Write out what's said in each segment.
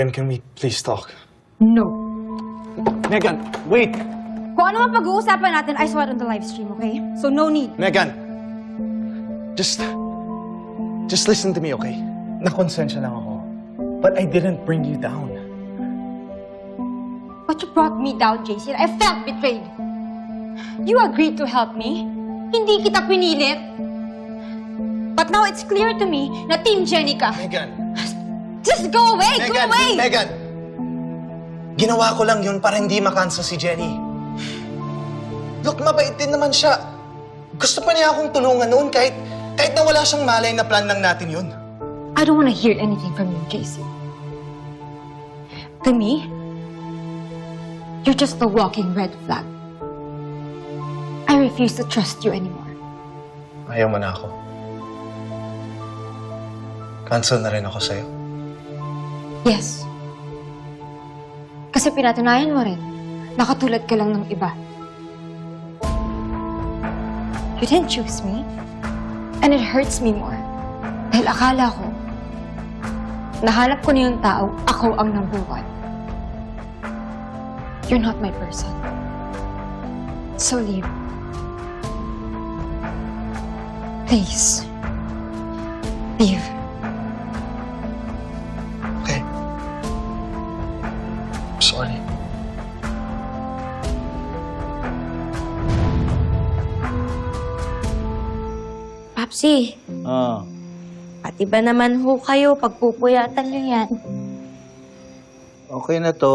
Megan, can we please talk? No. Megan, wait! Kung ano man pag-uusapan natin, I saw it on the live stream, okay? So no need. Megan! Just listen to me, okay? Nakonsensya lang ako. But I didn't bring you down. But you brought me down, JC. I felt betrayed. You agreed to help me. Hindi kita pinilit. But now it's clear to me na Team Jenny ka. Megan! Just go away! Go Megan! away! Megan! Ginawa ko lang yun para hindi makansa si Jenny. Look, mabait din naman siya. Gusto pa niya akong tulungan noon kahit na wala siyang malay na plan lang natin yun. I don't want to hear anything from you, JC. To me, you're just a walking red flag. I refuse to trust you anymore. Ayaw mo na ako. Cancel na rin ako sa'yo. Yes. Kasi pinatunayan mo rin, nakatulad ka lang ng iba. You didn't choose me. And it hurts me more. Dahil akala ko, nahanap ko na yung tao, ako ang number one. You're not my person. So leave. Please. Leave. Okay. Sorry. Papsi, pati ba naman ho kayo pagpupuyatan nyo yan? Okay na to.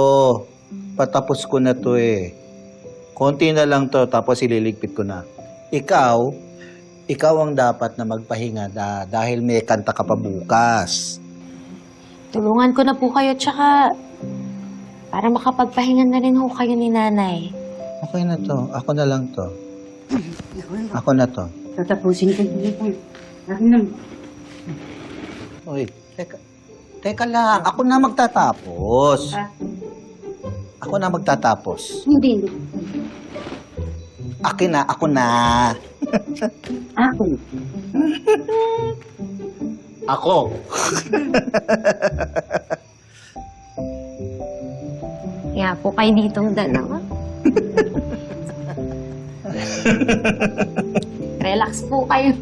Patapos ko na to eh. Konti na lang to, tapos ililigpit ko na. Ikaw ang dapat na magpahinga dahil may kanta ka pa bukas. Tulungan ko na po kayo, tsaka para makapagpahinga na rin ho kayo ni nanay. Okay na to. Ako na lang to. Ako na to. Tatapusin ko yun. Akin na. Uy, teka lang. Ako na magtatapos. Ako na magtatapos. Hindi. Akin na, ako na. Ako. Ako. Kaya po kayo ditong dalawa. Relax po kayo.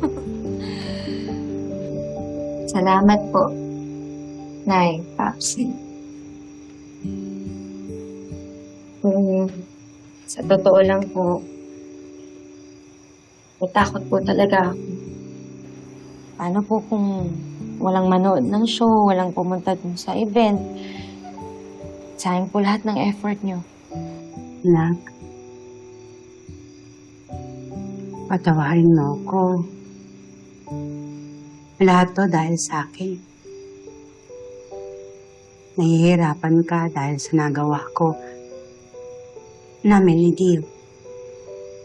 Salamat po, Nay, Papsi. Sa totoo lang po, natakot po talaga ako. Paano po kung walang manood ng show, walang pumunta dun sa event? Sayang po lahat ng effort nyo. Anak. Patawarin mo ako. Lahat to dahil sa akin. Nahihirapan ka dahil sa nagawa ko na Melody.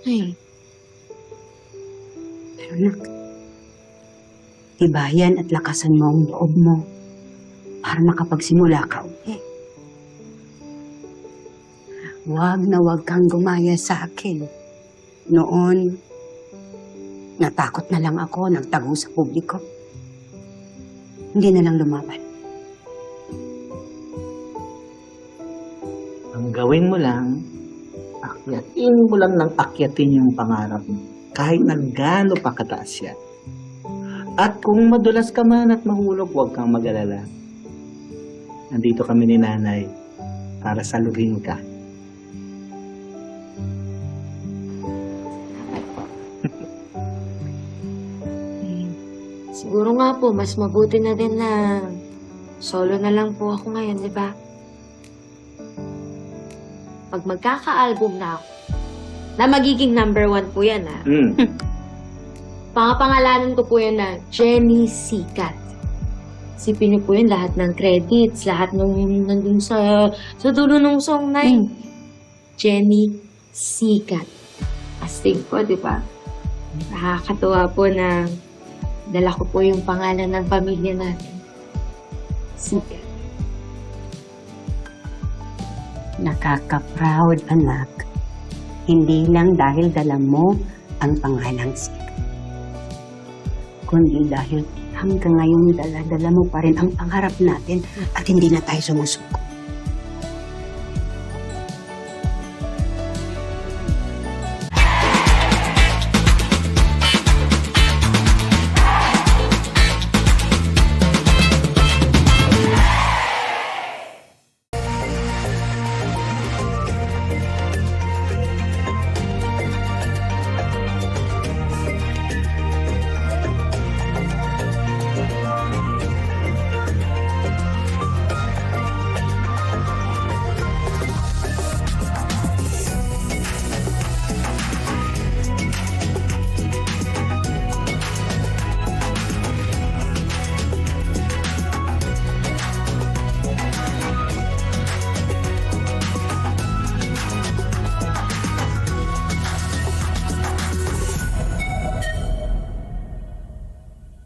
Ay, Pero anak, tibayan at lakasan mo ang loob mo para makapagsimula ka ulit. Huwag na huwag kang gumaya sa akin. Noon, natakot na lang ako, nagtago sa publiko. Hindi na lang lumaban. Ang gawin mo lang, akyatin mo lang ng akyatin yung pangarap mo. Kahit na gaano pa kataas yan. At kung madulas ka man at mahulog, huwag kang mag-alala. Nandito kami ni Nanay para saluhin ka. siguro nga po, mas mabuti na din na solo na lang po ako ngayon, di ba? Pag magkaka-album na ako, na magiging number 1 po yan, ha? Pangapangalanan ko po yan na Jenny Sikat. Sipin niyo po yun, lahat ng credits, lahat nung nandun sa dulo ng song na yun. Jenny Sikat. Astig po, di ba? Nakakatuwa po na dala ko po yung pangalan ng pamilya natin. Sikat. Nakaka-proud, anak. Hindi lang dahil dala mo ang pangalang Sikat. kundi dahil hanggang ngayon dala-dala mo pa rin ang pangarap natin at hindi na tayo sumusuko.